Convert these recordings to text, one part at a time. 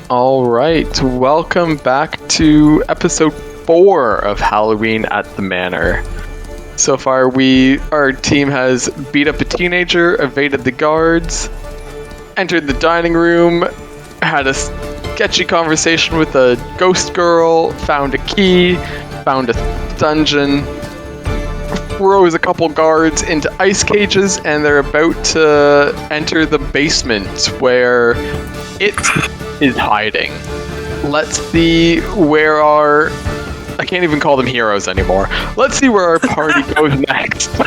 All right, welcome back to episode 4 of Halloween at the Manor. So far, our team has beat up a teenager, evaded the guards, entered the dining room, had a sketchy conversation with a ghost girl, found a key, found a dungeon, throws a couple guards into ice cages, and they're about to enter the basement where it is hiding. Let's see where I can't even call them heroes anymore. Let's see where our party goes next.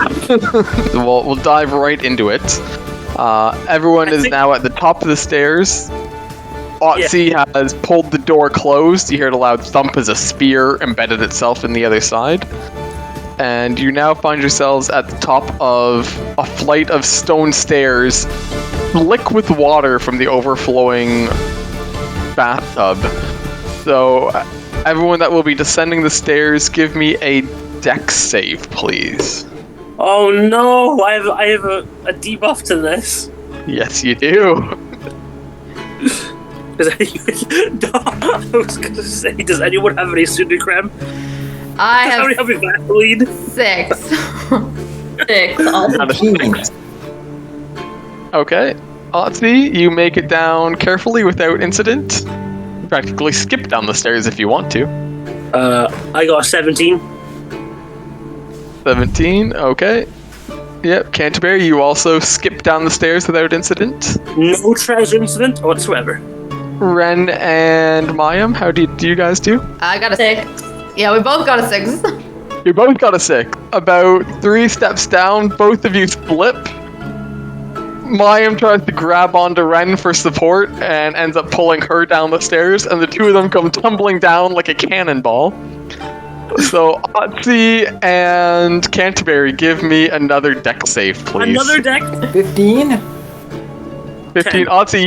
We'll dive right into it. Everyone is now at the top of the stairs. Otzi has pulled the door closed. You hear a loud thump as a spear embedded itself in the other side. And you now find yourselves at the top of a flight of stone stairs, slick with water from the overflowing bathtub. So, everyone that will be descending the stairs, give me a dex save, please. Oh no! I have a debuff to this. Yes, you do. I was gonna say, does anyone have any Sudocrem? I have any Vaseline? 6. 6. Not a 6. Okay. Otzi, you make it down carefully without incident. Practically skip down the stairs if you want to. I got a 17. 17, okay. Yep, Canterbury, you also skip down the stairs without incident. No treasure incident whatsoever. Ren and Mayim, how do you guys do? I got a 6. Yeah, we both got a 6. You both got a 6. About 3 steps down, both of you split. Mayim tries to grab onto Ren for support and ends up pulling her down the stairs, and the two of them come tumbling down like a cannonball. So, Otzi and Canterbury, give me another dex save, please. Another dex? 15? 15. Otzi,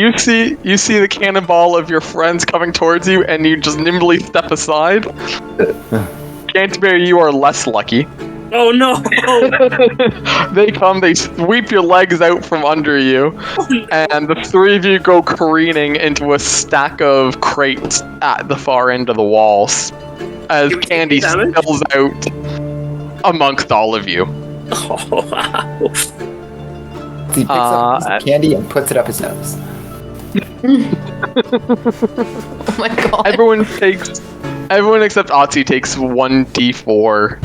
you see the cannonball of your friends coming towards you, and you just nimbly step aside. Canterbury, you are less lucky. Oh no! They sweep your legs out from under you, and the three of you go careening into a stack of crates at the far end of the walls, as candy spills out amongst all of you. Oh wow! He picks up a piece of candy and puts it up his nose. Oh my god. Everyone except Otzi takes 1d4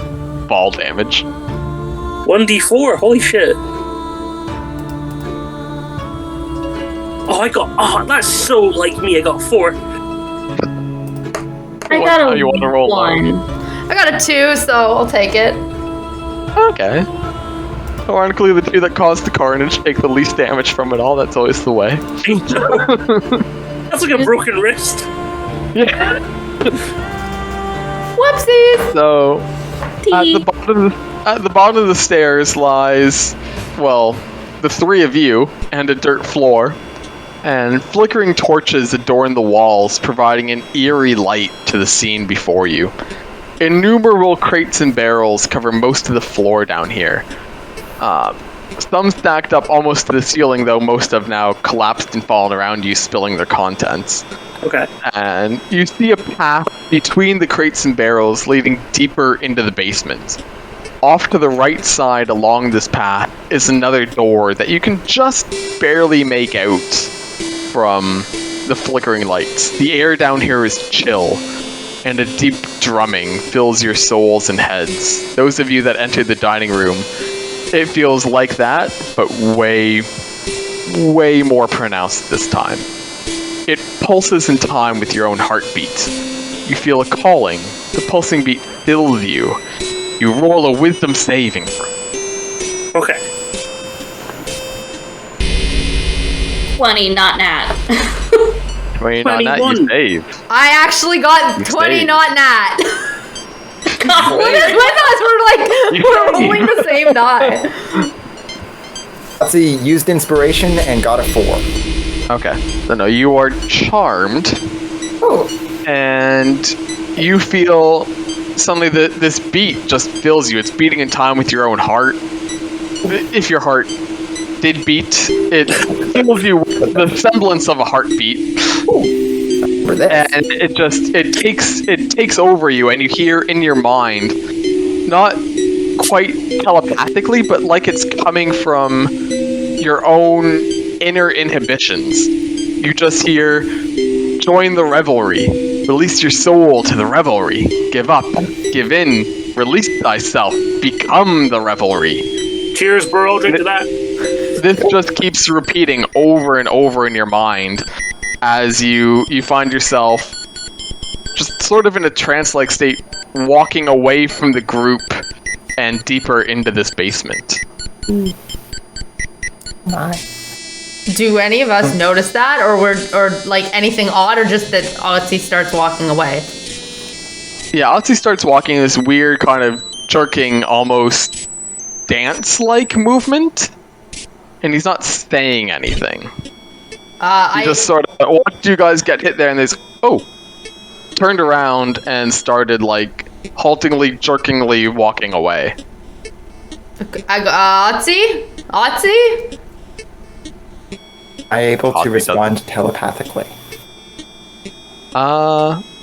fall damage. 1d4, holy shit. That's so like me, I got 4. I got a you want to roll 1. I got a 2, so I'll take it. Okay. Ironically, the two that caused the carnage take the least damage from it all. That's always the way. That's like a broken wrist. Yeah. Whoopsies! So, at the bottom of the stairs lies, well, the three of you and a dirt floor, and flickering torches adorn the walls, providing an eerie light to the scene before you. Innumerable crates and barrels cover most of the floor down here. Some stacked up almost to the ceiling, though most have now collapsed and fallen around you, spilling their contents. Okay. And you see a path between the crates and barrels leading deeper into the basement. Off to the right side along this path is another door that you can just barely make out from the flickering lights. The air down here is chill, and a deep drumming fills your souls and heads. Those of you that entered the dining room, it feels like that, but way more pronounced this time. It pulses in time with your own heartbeat. You feel a calling. The pulsing beat fills you. You roll a wisdom saving throw. Okay. 20, not nat. 20 not nat, you save. I actually got 20, not nat. Look at us, we're rolling the same die. Otzi used inspiration and got a 4. Okay, so no, you are charmed. Oh. And you feel suddenly this beat just fills you. It's beating in time with your own heart. If your heart did beat, it fills you with the semblance of a heartbeat. For this. And it takes over you, and you hear in your mind, not quite telepathically, but like it's coming from your own inner inhibitions. You just hear, join the revelry, release your soul to the revelry, give up, give in, release thyself, become the revelry. Cheers, bro, I'll drink to that. This just keeps repeating over and over in your mind as you find yourself just sort of in a trance-like state, walking away from the group and deeper into this basement. My. Do any of us notice that, or like anything odd, or just that Otzi starts walking away? Yeah, Otzi starts walking this weird kind of jerking, almost dance-like movement, and he's not saying anything. He just sort of watched you guys get hit there, and turned around and started like haltingly, jerkingly walking away. I go, Otzi? I'm able to Otzi respond telepathically.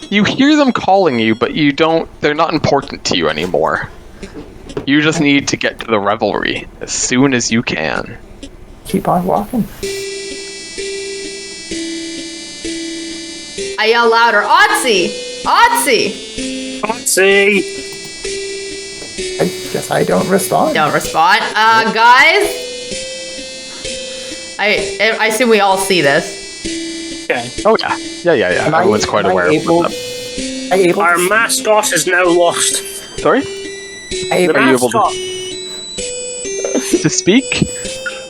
You hear them calling you, but they're not important to you anymore. You just need to get to the revelry as soon as you can. Keep on walking. I yell louder, Otzi! Otzi! I guess I don't respond. Don't respond. Guys? I assume we all see this. Okay. Oh yeah. Everyone's quite aware of what's up. Our mascot is now lost. Sorry? The Are you able mascot. to speak?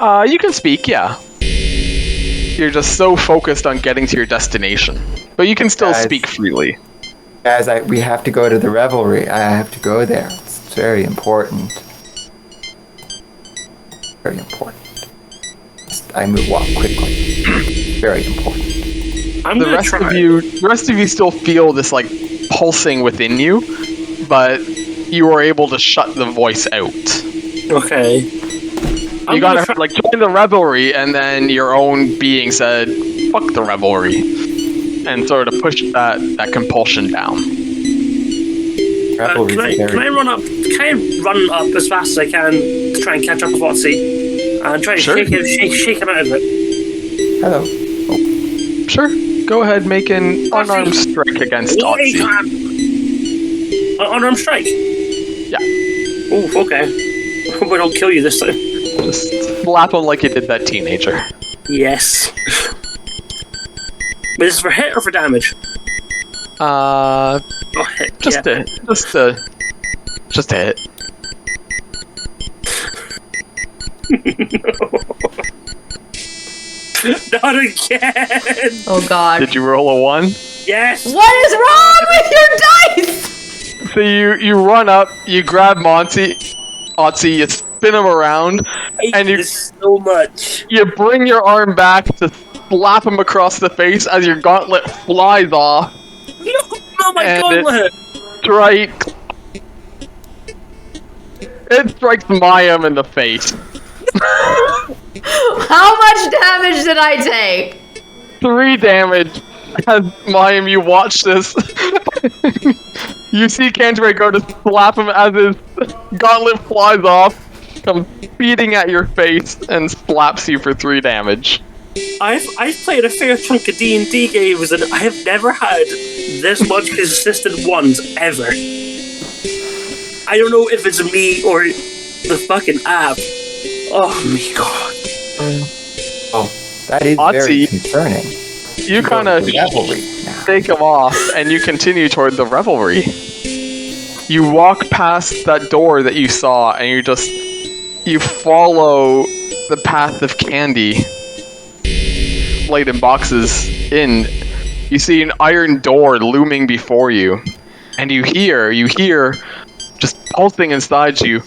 You can speak, yeah. You're just so focused on getting to your destination. But you can still speak freely. Guys, we have to go to the revelry. I have to go there. It's very important. Very important. I walk quickly. Very important. The rest of you still feel this like pulsing within you, but you are able to shut the voice out. Okay. You gotta like join the revelry, and then your own being said, "Fuck the revelry," and sort of push that compulsion down. Can I run up? Can I run up as fast as I can to try and catch up with Otzi and try to shake him out of it? Hello. Sure. Go ahead, make an unarmed strike against Otzi. Unarmed strike? Yeah. Oh, okay. Hope I don't kill you this time. Just slap him like you did that teenager. Yes. But is this for hit or for damage? Hit. Just a hit. Not again! Oh god. Did you roll a 1? Yes! What is wrong with your dice? So you run up, you grab Otzi, you spin him around, and you so much. You bring your arm back to slap him across the face as your gauntlet flies off. No, my gauntlet! It strikes Mayim in the face. How much damage did I take? 3 damage. As Mayim, you watch this. You see Canterbury go to slap him as his gauntlet flies off, comes beating at your face, and slaps you for 3 damage. I've played a fair chunk of D&D games, and I have never had this much consistent ones ever. I don't know if it's me or the fucking app. Oh my god. Oh, that is very concerning. You kind of shake him off, and you continue toward the revelry. You walk past that door that you saw, and you follow the path of candy laid in boxes in. You see an iron door looming before you, and you hear just pulsing inside you,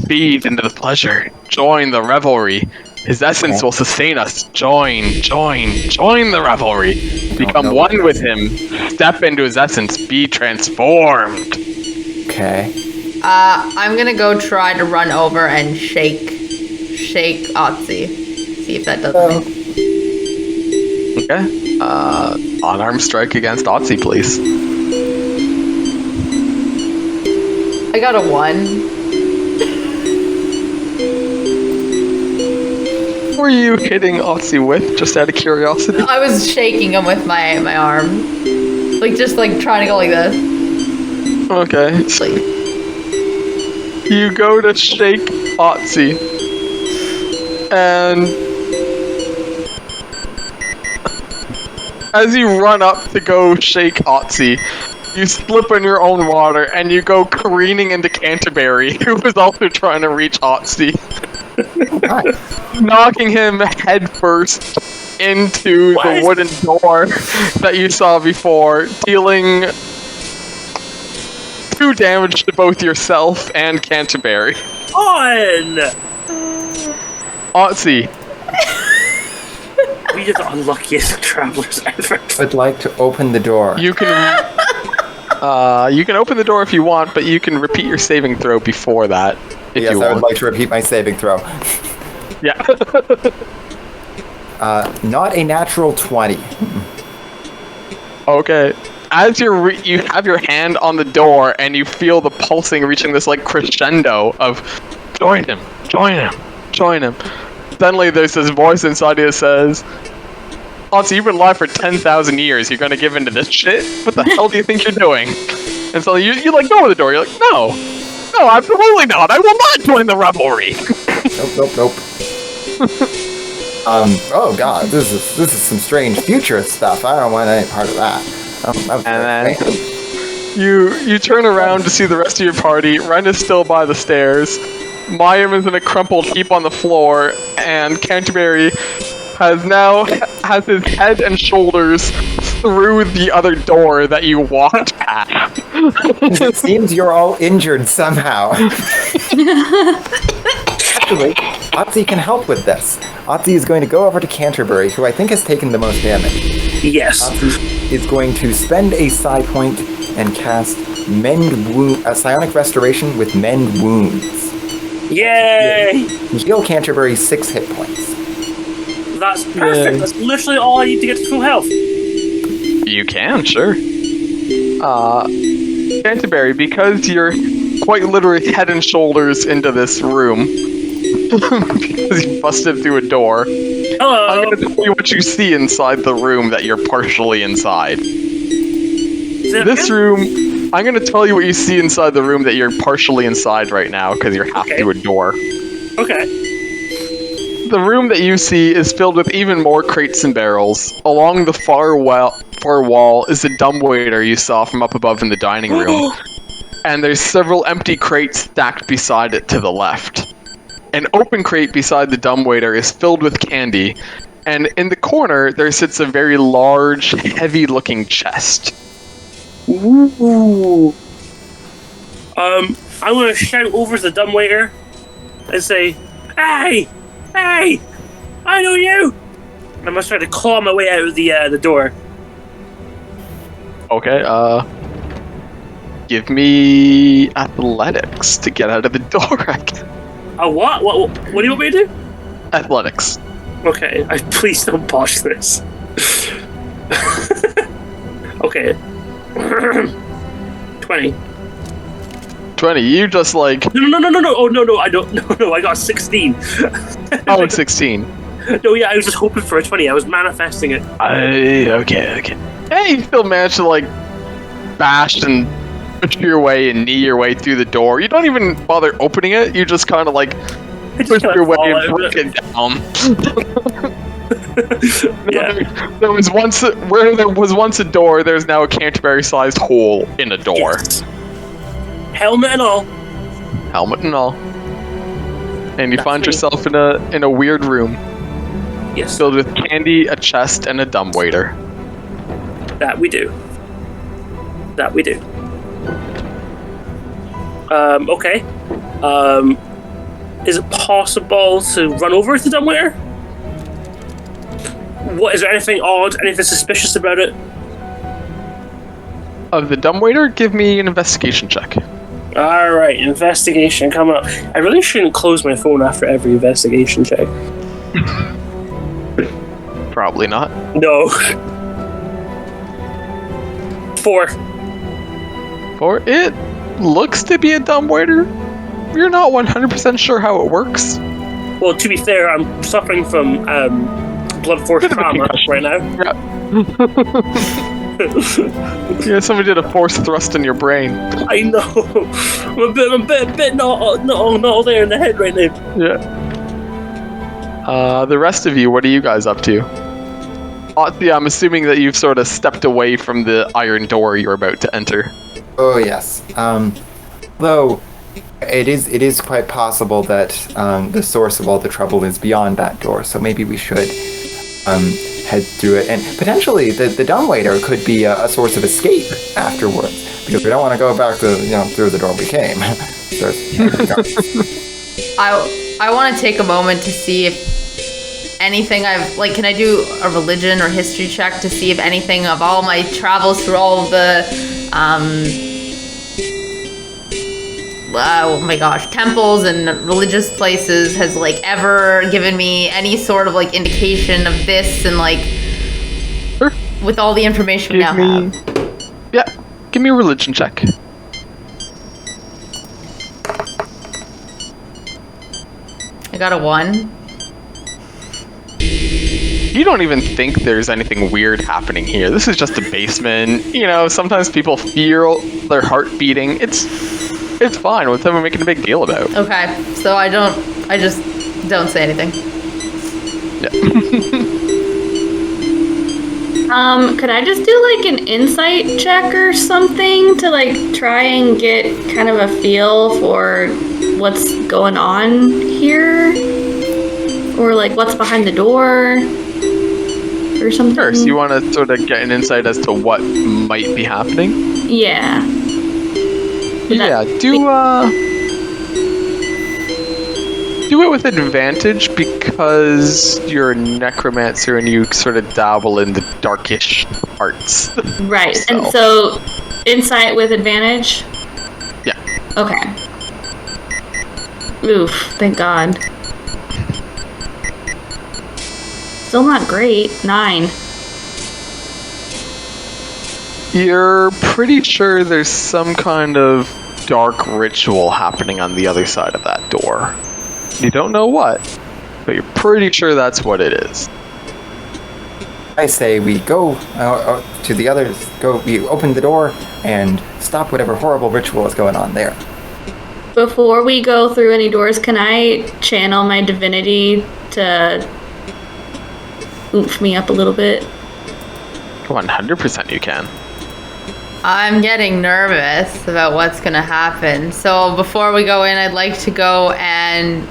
feed into the pleasure, join the revelry. His essence will sustain us. Join the revelry. Become one with him. Step into his essence. Be transformed. Okay. I'm gonna go try to run over and shake Otzi. See if that does anything. Okay. Unarmed strike against Otzi, please. I got a 1. What were you hitting Otzi with, just out of curiosity? I was shaking him with my arm. Like, just like trying to go like this. Okay. Like, You go to shake Otzi. And as you run up to go shake Otzi, you slip in your own water and you go careening into Canterbury, who was also trying to reach Otzi. Knocking him headfirst into the wooden door that you saw before, dealing 2 damage to both yourself and Canterbury. On! Otzi, We are the unluckiest travelers ever. I'd like to open the door. you can open the door if you want, but you can repeat your saving throw before that if Yes, you I want. would like to repeat my saving throw. Yeah. Not a natural 20. Okay. As you have your hand on the door and you feel the pulsing reaching this like crescendo of join him, join him, join him. Suddenly there's this voice inside you that says, Otzi, you've been alive for 10,000 years. You're gonna give into this shit? What the hell do you think you're doing? And so you like go to the door. You're like, no, absolutely not. I will not join the revelry. Nope. Oh god, this is some strange future stuff. I don't want any part of that. And then you turn around to see the rest of your party. Ren is still by the stairs. Mayim is in a crumpled heap on the floor, and Canterbury has his head and shoulders through the other door that you walked past. It seems you're all injured somehow. Actually, Otzi can help with this. Otzi is going to go over to Canterbury, who I think has taken the most damage. Yes. Otzi is going to spend a psi point and cast psionic restoration with mend wounds. Yay! Heal Canterbury 6 hit points. That's perfect. Yay. That's literally all I need to get to full health. You can, sure. Canterbury, because you're quite literally head and shoulders into this room, because you busted through a door, Hello. I'm going to tell you what you see inside the room that you're partially inside. This room, I'm going to tell you what you see inside the room that you're partially inside right now, because you're half through a door. Okay. The room that you see is filled with even more crates and barrels. Along the far wall is the dumbwaiter you saw from up above in the dining room. And there's several empty crates stacked beside it to the left. An open crate beside the dumbwaiter is filled with candy, and in the corner there sits a very large, heavy-looking chest. Ooh. I'm gonna shout over to the dumbwaiter and say, Hey! Hey! I know you! I must try to claw my way out of the door. Okay, give me athletics to get out of the door, I guess. What? What do you want me to do? Athletics. Okay, please don't botch this. Okay. 20. 20, you just like... No. Oh, no, I don't. No, I got 16. Oh, it's 16. No, yeah, I was just hoping for a 20. I was manifesting it. Okay. Hey, you still managed to, like, bash and push your way and knee your way through the door. You don't even bother opening it. You just kind of, like, push your way and break it down. Yeah. There was once a door, there's now a Canterbury-sized hole in a door. Yes. Helmet and all. Helmet and all. And you That's find me. yourself in a weird room Yes. filled with candy, a chest, and a dumbwaiter. That we do. Okay. Is it possible to run over to the dumbwaiter? What, is there anything odd, anything suspicious about it? Of the dumbwaiter, give me an investigation check. Alright, investigation coming up. I really shouldn't close my phone after every investigation check. Probably not. No. 4. Or it looks to be a dumbwaiter. You're not 100% sure how it works. Well, to be fair, I'm suffering from blood force trauma right now. Yeah, somebody did a force thrust in your brain. I know. I'm a bit not all there in the head right now. Yeah. The rest of you, what are you guys up to? Yeah, I'm assuming that you've sort of stepped away from the iron door you're about to enter. Oh yes. Though it is quite possible that the source of all the trouble is beyond that door. So maybe we should head through it, and potentially the dumbwaiter could be a source of escape afterwards, because we don't want to go back to through the door we came. I want to take a moment to see if anything can I do a religion or history check to see if anything of all my travels through all of the oh my gosh, temples and religious places has ever given me any sort of indication of this, and Sure. with all the information we now have. Yeah, give me a religion check. I got a 1. You don't even think there's anything weird happening here. This is just a basement. Sometimes people feel their heart beating. It's fine with them making a big deal about. Okay, so I just don't say anything. Yeah. Could I just do an insight check or something to try and get kind of a feel for what's going on here? Or what's behind the door? Or something? Sure, so you want to sort of get an insight as to what might be happening? Yeah. Yeah, do it with advantage, because you're a necromancer and you sort of dabble in the darkish arts. Right, and so insight with advantage? Yeah. Okay. Oof, thank God. Still not great. 9. You're pretty sure there's some kind of dark ritual happening on the other side of that door. You don't know what, but you're pretty sure that's what it is. I say we go to the others. We open the door and stop whatever horrible ritual is going on there. Before we go through any doors, can I channel my divinity to oomph me up a little bit? 100% you can. I'm getting nervous about what's gonna happen. So before we go in, I'd like to go and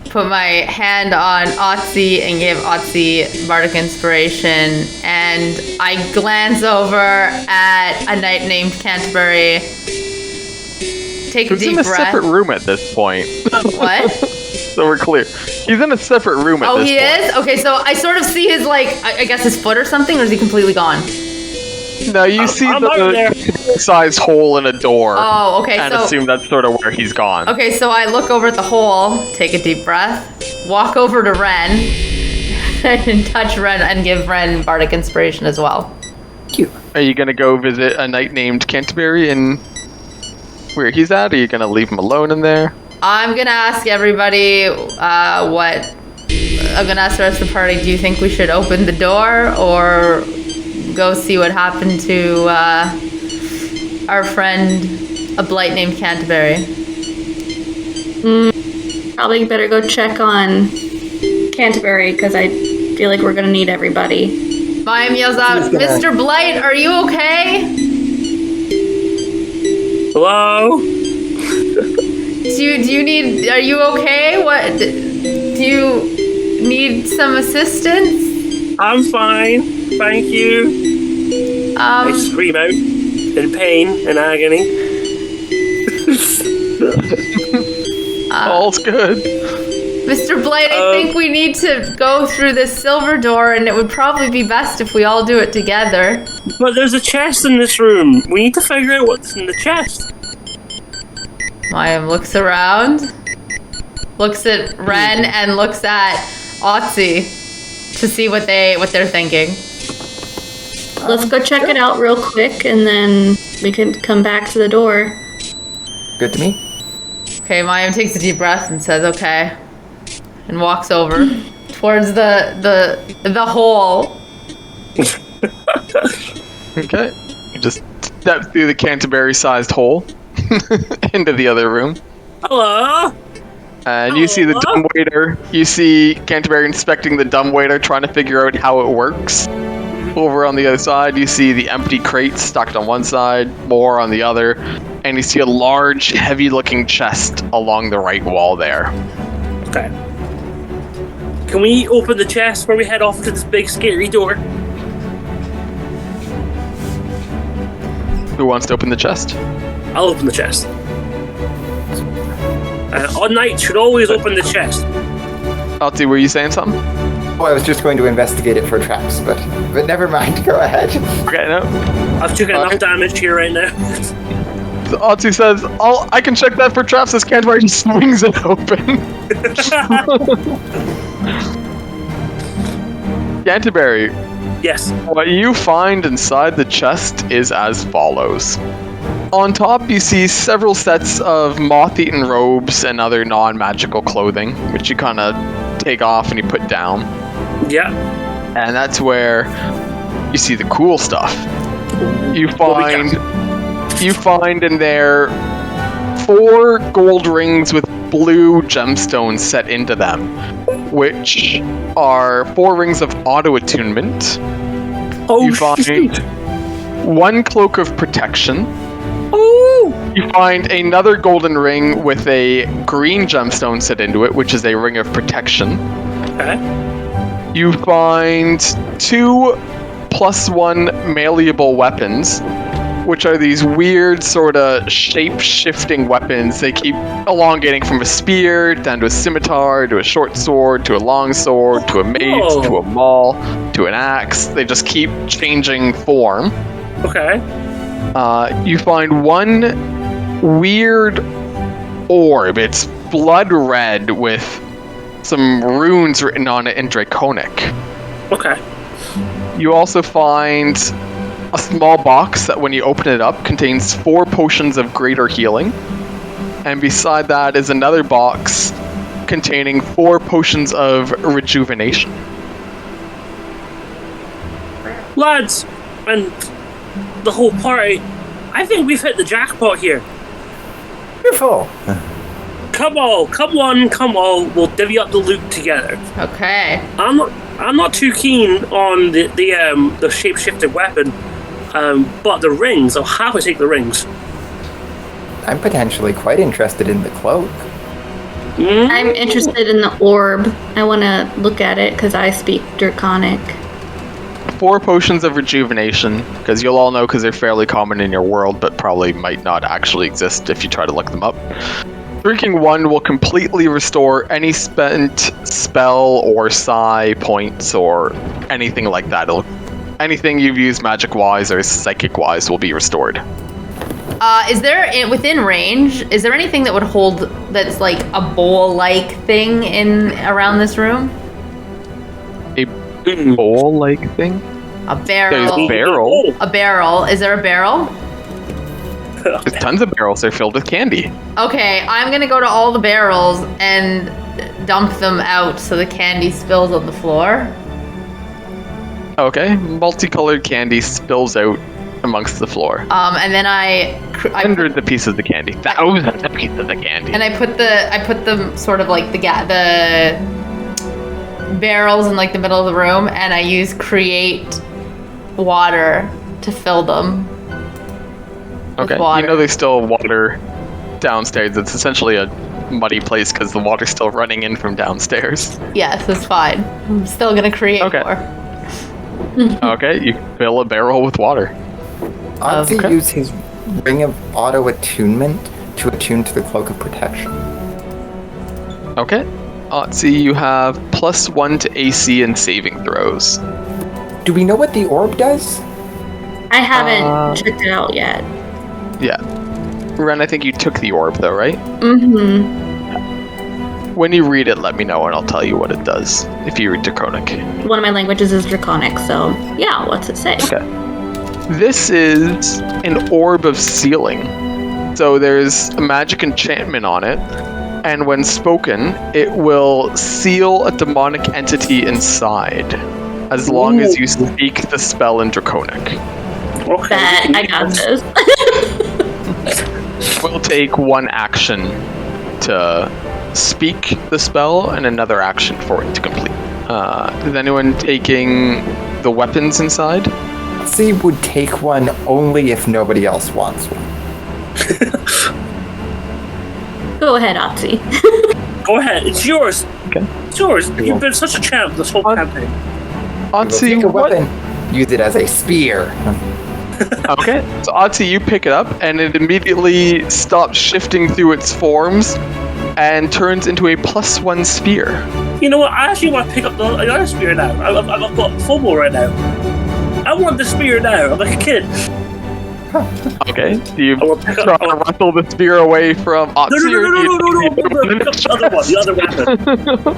put my hand on Otzi and give Otzi bardic inspiration. And I glance over at a knight named Canterbury. Take a He's deep in a breath. separate room at this point. What? So we're clear. He's in a separate room at this point. Oh, he is? Okay, so I sort of see his, I guess his foot or something, or is he completely gone? No, you see the sized hole in a door. Oh, okay, and so assume that's sort of where he's gone. Okay, so I look over at the hole, take a deep breath, walk over to Ren, and touch Ren and give Ren bardic inspiration as well. Cute. Are you gonna go visit a knight named Canterbury and where he's at? Or are you gonna leave him alone in there? I'm gonna ask everybody I'm gonna ask the rest of the party, do you think we should open the door or go see what happened to our friend, a blight named Canterbury? Probably better go check on Canterbury, because I feel like we're gonna need everybody. Mayim yells out, Mr. Blight, are you okay? Hello? Are you okay? What, do you need some assistance? I'm fine, thank you. I scream out in pain and agony. All's good. Mr. Blight, I think we need to go through this silver door, and it would probably be best if we all do it together. But there's a chest in this room. We need to figure out what's in the chest. Mayim looks around, looks at Ren, and looks at Otzi to see what they're thinking. let's go check it out real quick, and then we can come back to the door. Good to me. Okay, Mayim takes a deep breath and says, okay. And walks over towards the hole. Okay. You just step through the Canterbury-sized hole into the other room. Hello? And you see the dumbwaiter. You see Canterbury inspecting the dumbwaiter, trying to figure out how it works. Over on the other side, you see the empty crates stacked on one side, more on the other, and you see a large, heavy-looking chest along the right wall there. Okay. Can we open the chest before we head off to this big, scary door? Who wants to open the chest? I'll open the chest. On night, should always open the chest. Alti, were you saying something? Oh, I was just going to investigate it for traps, but never mind. Go ahead. Okay, no. I've taken enough damage here right now. Alti says, I can check that for traps as Canterbury just swings it open. Canterbury, Yes. what you find inside the chest is as follows. On top, you see several sets of moth-eaten robes and other non-magical clothing, which you kind of take off and you put down. Yeah. And that's where you see the cool stuff. You find in there 4 gold rings with blue gemstones set into them, which are 4 rings of auto-attunement. Oh, You find shit. 1 cloak of protection. Ooh. You find another golden ring with a green gemstone set into it, which is a ring of protection. Okay. You find 2 +1 malleable weapons, which are these weird sort of shape-shifting weapons. They keep elongating from a spear down to a scimitar, to a short sword, to a long sword, to a mace, Whoa. to a maul, to an axe. They just keep changing form. Okay. You find 1 weird orb. It's blood red with some runes written on it in Draconic. Okay. You also find a small box that, when you open it up, contains 4 potions of greater healing. And beside that is another box containing 4 potions of rejuvenation. Lads, and the whole party, I think we've hit the jackpot here. Beautiful. Come on, we'll divvy up the loot together. Okay. I'm not too keen on the shape-shifted weapon, but the rings, I'll happily take the rings. I'm potentially quite interested in the cloak. I'm interested in the orb. I want to look at it because I speak Draconic. 4 potions of rejuvenation, because you'll all know because they're fairly common in your world, but probably might not actually exist if you try to look them up. Drinking 1 will completely restore any spent spell or psi points or anything like that. Anything you've used magic-wise or psychic-wise will be restored. Is there, within range, is there anything that would hold, that's like a bowl-like thing around this room? A bowl-like thing? A barrel. There's a barrel. A barrel. Is there a barrel? There's tons of barrels. They're filled with candy. Okay, I'm gonna go to all the barrels and dump them out so the candy spills on the floor. Okay, multicolored candy spills out amongst the floor. And then I Hundreds of pieces of candy. Thousands of pieces of candy. and I put them sort of like the barrels in like the middle of the room, and I use create water to fill them. Okay, water. you know there's still water downstairs. It's essentially a muddy place because the water's still running in from downstairs. Yes, it's fine. I'm still gonna create Okay. more. Okay, you fill a barrel with water. Ozzy Okay. use his ring of auto attunement to attune to the cloak of protection. Okay. Otzi, you have +1 to AC and saving throws. Do we know what the orb does? I haven't checked it out yet. Yeah. Ren, I think you took the orb though, right? Mm-hmm. When you read it, let me know and I'll tell you what it does if you read Draconic. One of my languages is Draconic, so yeah, what's it say? Okay. This is an orb of sealing. So there's a magic enchantment on it, and when spoken, it will seal a demonic entity inside, as long as you speak the spell in Draconic. Okay. Bet I got this. We'll take one action to speak the spell and another action for it to complete. Is anyone taking the weapons inside? Otzi would take one only if nobody else wants one. Go ahead, Otzi. Go ahead. It's yours. Okay. It's yours. You've been such a champ this whole campaign. We'll Otzi, take a what? weapon, use it as a spear. Okay, so Otzi, you pick it up, and it immediately stops shifting through its forms and turns into a +1 spear. You know what? I actually want to pick up the other spear now. I've got FOMO right now. I want the spear now. I'm like a kid. Okay, do you I will pick up- try to wrestle the spear away from Otzi? No. or do you Pick up the other one. The other weapon.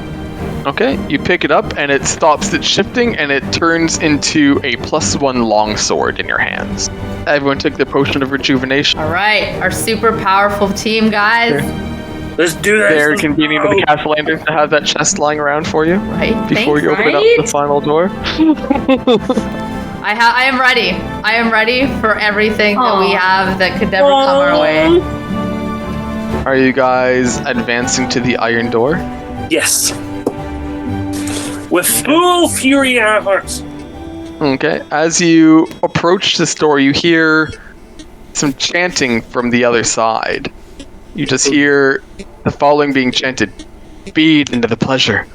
Okay, you pick it up, and it stops its shifting, and it turns into a +1 longsword in your hands. Everyone took the potion of rejuvenation. All right, our super powerful team, guys. Let's do this. They're Let's convening to go. the castleantern to have that chest lying around for you Right? before you open up right? the final door. I am ready. I am ready for everything that we Aw. have that could never come our way. Are you guys advancing to the iron door? Yes. With full fury in our hearts. Okay. As you approach this door, you hear some chanting from the other side. You just hear the following being chanted: "Feed into the pleasure.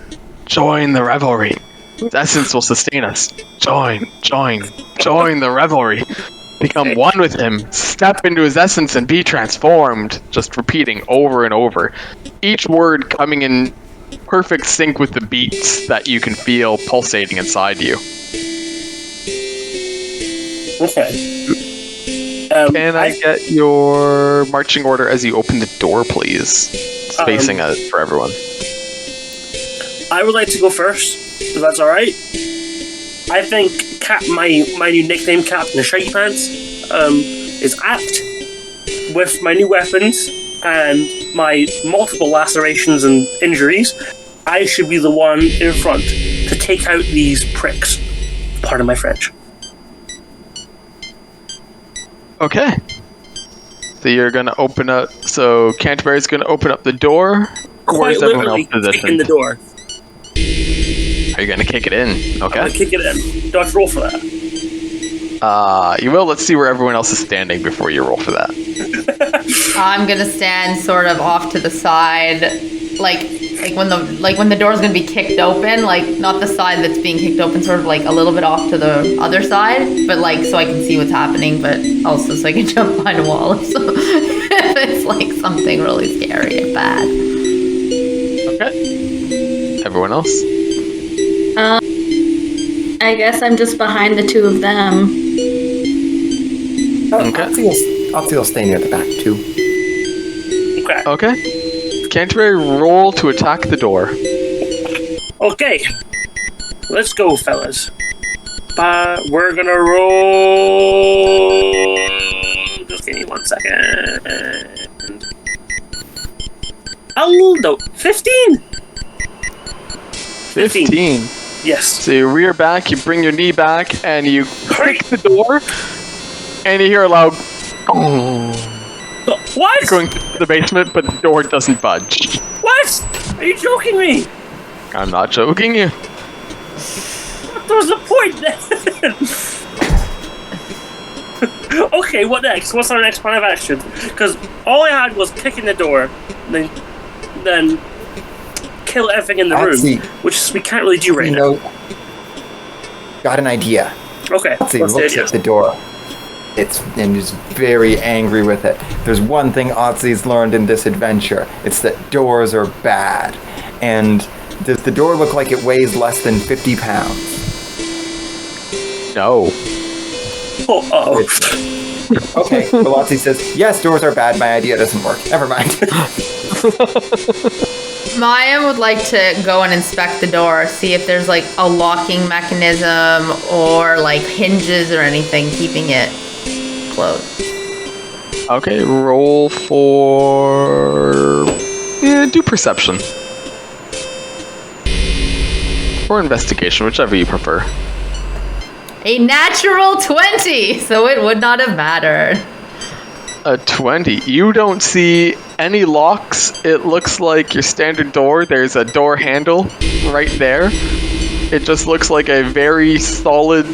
Join the revelry. Its essence will sustain us. Join the revelry. Become one with him. Step into his essence and be transformed." Just repeating over and over. Each word coming in perfect sync with the beats that you can feel pulsating inside you. Okay. Can I get your marching order as you open the door, please? Spacing it for everyone. I would like to go first, if that's alright. I think my new nickname, Captain Shaggy Pants, is apt. With my new weapons and my multiple lacerations and injuries, I should be the one in front to take out these pricks. Pardon my French. Okay. So you're gonna open up. So Canterbury's gonna open up the door. Quite Where's everyone else literally kicking the positioned? door. Are you gonna kick it in? I'm gonna Okay. kick it in. Do I have to roll for that? You will. Let's see where everyone else is standing before you roll for that. I'm gonna stand sort of off to the side, like when the door's gonna be kicked open, like not the side that's being kicked open, sort of like a little bit off to the other side, but like so I can see what's happening, but also so I can jump behind a wall if, if it's like something really scary and bad. Okay. Everyone else. I guess I'm just behind the two of them. Okay. Otzi will stay near the back too. Okay. Okay. Canterbury, roll to attack the door. Okay. Let's go, fellas. We're gonna roll. Just give me 1 second. Oh, no. 15! 15. Yes. So you rear back, you bring your knee back, and you kick the door, and you hear a loud What? going to the basement, but the door doesn't budge. What? Are you joking me? I'm not joking you. What was the point then? Okay, what next? What's our next plan of action? Because all I had was kick in the door, then kill everything in the Otzi. room, which we can't really do right now. Got an idea. Okay, Otzi what's the looks idea? at the door. And is very angry with it. There's one thing Otzi's learned in this adventure. It's that doors are bad. And does the door look like it weighs less than 50 pounds? No. Oh. Okay, well, Otzi says, yes, doors are bad. My idea doesn't work. Never mind. Maya would like to go and inspect the door, see if there's like a locking mechanism or like hinges or anything keeping it closed. Okay, roll for... Yeah, do perception. Or investigation, whichever you prefer. A natural 20, so it would not have mattered. A 20. You don't see any locks. It looks like your standard door. There's a door handle right there. It just looks like a very solid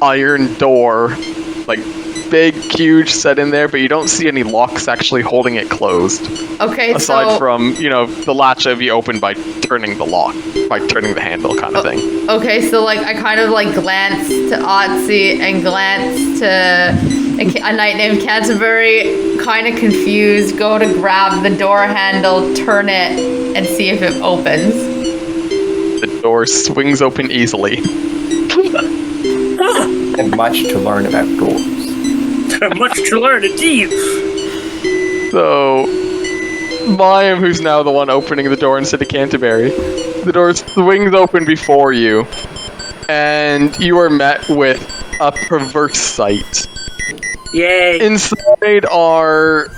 iron door. Like, big, huge, set in there, but you don't see any locks actually holding it closed. Okay, Aside so... from, the latch that be opened by turning the lock, by turning the handle kind of thing. Okay, so like I kind of like glance to Otzi and glance to a knight named Canterbury, kind of confused, go to grab the door handle, turn it, and see if it opens. The door swings open easily. And much to learn about doors. Much to learn, indeed. So, Mayim, who's now the one opening the door instead of Canterbury, the door swings open before you, and you are met with a perverse sight. Yay. Inside are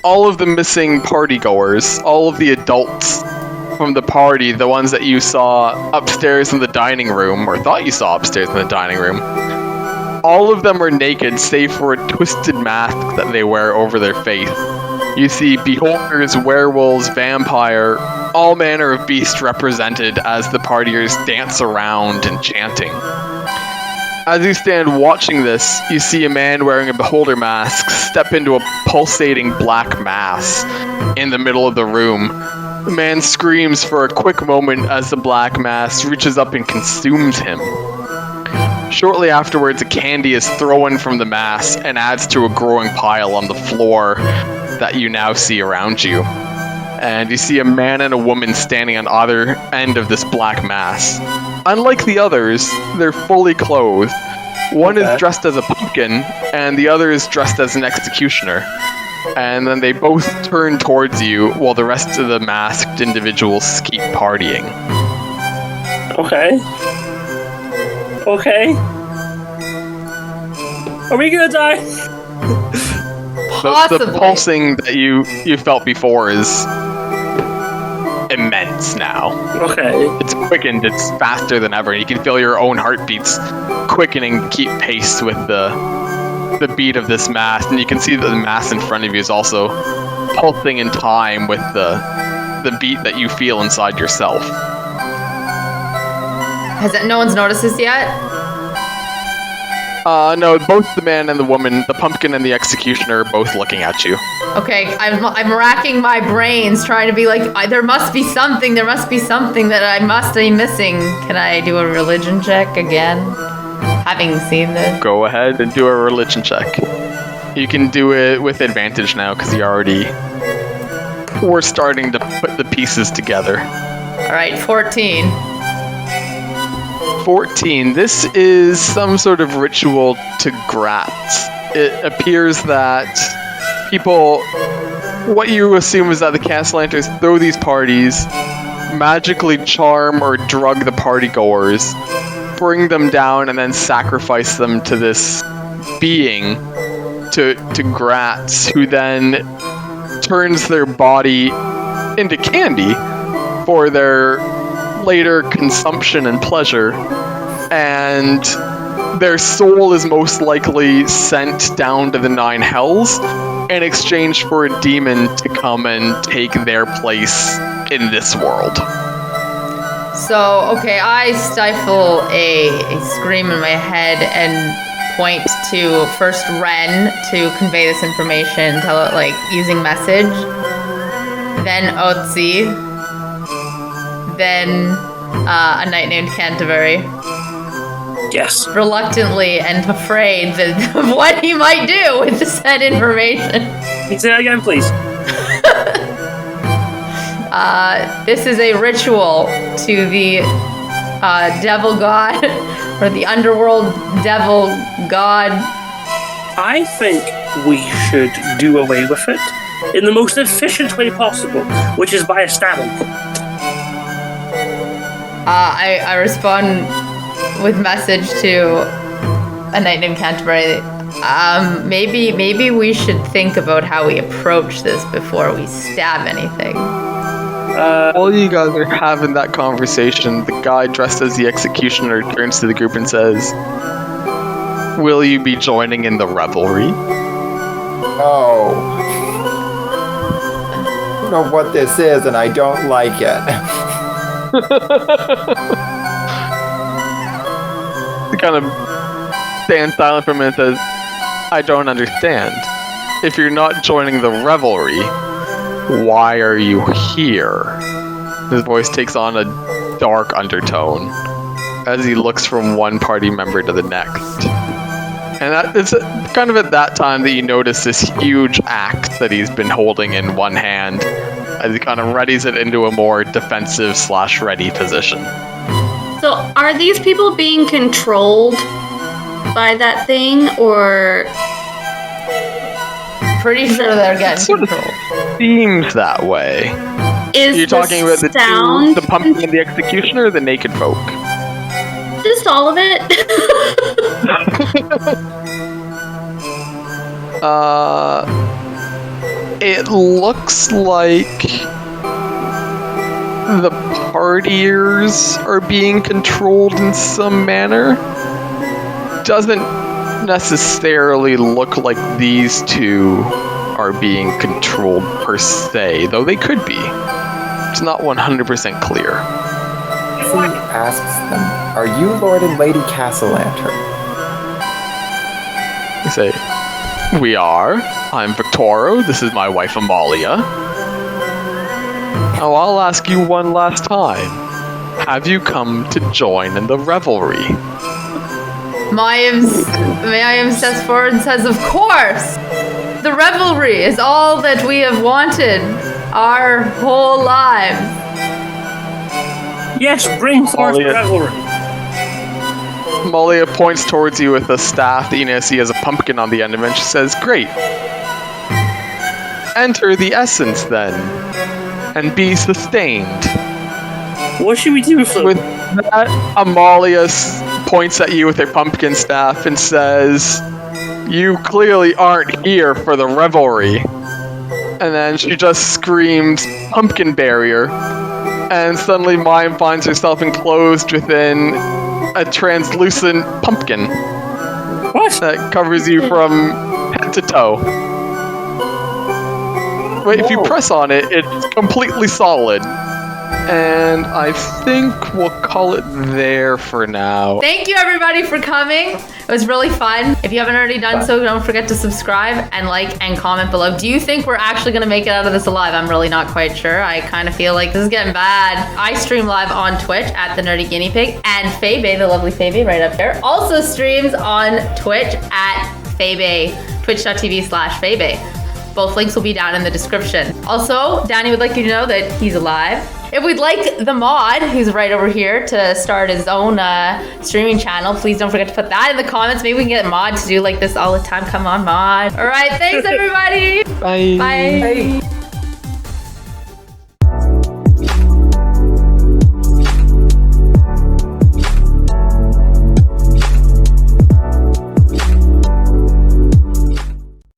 all of the missing partygoers, all of the adults from the party, the ones that you saw upstairs in the dining room, or thought you saw upstairs in the dining room. All of them are naked, save for a twisted mask that they wear over their face. You see beholders, werewolves, vampire, all manner of beasts represented as the partiers dance around and chanting. As you stand watching this, you see a man wearing a beholder mask step into a pulsating black mass in the middle of the room. The man screams for a quick moment as the black mass reaches up and consumes him. Shortly afterwards, a candy is thrown from the mass and adds to a growing pile on the floor that you now see around you. And you see a man and a woman standing on either end of this black mass. Unlike the others, they're fully clothed. One is dressed as a pumpkin, and the other is dressed as an executioner. And then they both turn towards you while the rest of the masked individuals keep partying. Okay. Okay. Are we gonna die? Possibly. The pulsing that you felt before is immense now. Okay. It's quickened, it's faster than ever. You can feel your own heartbeats quickening to keep pace with the beat of this mass. And you can see that the mass in front of you is also pulsing in time with the beat that you feel inside yourself. No one's noticed this yet? No, both the man and the woman, the pumpkin and the executioner, are both looking at you. Okay, I'm racking my brains trying to be like, there must be something that I must be missing. Can I do a religion check again? Having seen this? Go ahead and do a religion check. You can do it with advantage now because we're starting to put the pieces together. Alright, 14. 14. This is some sort of ritual to grat. It appears that people... What you assume is that the castlanterns throw these parties, magically charm or drug the partygoers, bring them down, and then sacrifice them to this being, to grats, who then turns their body into candy for their later consumption and pleasure, and their soul is most likely sent down to the 9 hells in exchange for a demon to come and take their place in this world. So, okay, I stifle a scream in my head and point to first Ren to convey this information, tell it, like, using message, then Otzi, then a knight named Canterbury. Yes. Reluctantly and afraid of what he might do with the said information. Can you say that again, please? This is a ritual to the devil god, or the underworld devil god. I think we should do away with it in the most efficient way possible, which is by a stabbing. I respond with message to a knight named Canterbury. Maybe we should think about how we approach this before we stab anything. While you guys are having that conversation, the guy dressed as the executioner turns to the group and says, "Will you be joining in the revelry?" Oh. I don't know what this is, and I don't like it. He kind of stands silent for a minute and says, "I don't understand. If you're not joining the revelry, why are you here?" His voice takes on a dark undertone as he looks from one party member to the next. And it's kind of at that time that you notice this huge axe that he's been holding in one hand as he kind of readies it into a more defensive/ready position. So, are these people being controlled by that thing, or Pretty sure they're getting Sort of controlled. seems that way. is You're talking about the sound two, the pumpkin and the executioner, or the naked folk? just all of it? It looks like the partiers are being controlled in some manner. Doesn't necessarily look like these two are being controlled per se, though they could be. It's not 100% clear. He asks them, "Are you Lord and Lady Castleantern?" They say, "We are. I'm Victoro. This is my wife Amalia." Oh, I'll ask you one last time. Have you come to join in the revelry? Mayim steps forward and says, "Of course! The revelry is all that we have wanted our whole lives." Yes, bring forth Amalia. revelry. Amalia points towards you with a staff that you now see has a pumpkin on the end of it, and she says, "Great. Enter the essence, then, and be sustained." What should we do with them? With that, Amalia points at you with her pumpkin staff and says, "You clearly aren't here for the revelry." And then she just screams, "Pumpkin barrier." And suddenly Mayim finds herself enclosed within a translucent pumpkin What? that covers you from head to toe. But if you Whoa. press on it, it's completely solid. And I think we'll call it there for now. Thank you everybody for coming. It was really fun. If you haven't already done so, don't forget to subscribe and like and comment below. Do you think we're actually going to make it out of this alive? I'm really not quite sure. I kind of feel like this is getting bad. I stream live on Twitch at thenerdyguineapig, and fayebaae, the lovely fayebaae right up here, also streams on Twitch at fayebaae, twitch.tv/fayebaae. Both links will be down in the description. Also, Danny would like you to know that he's alive. If we'd like the mod, who's right over here, to start his own streaming channel, please don't forget to put that in the comments. Maybe we can get mod to do like this all the time. Come on, mod. All right, thanks everybody. Bye. Bye.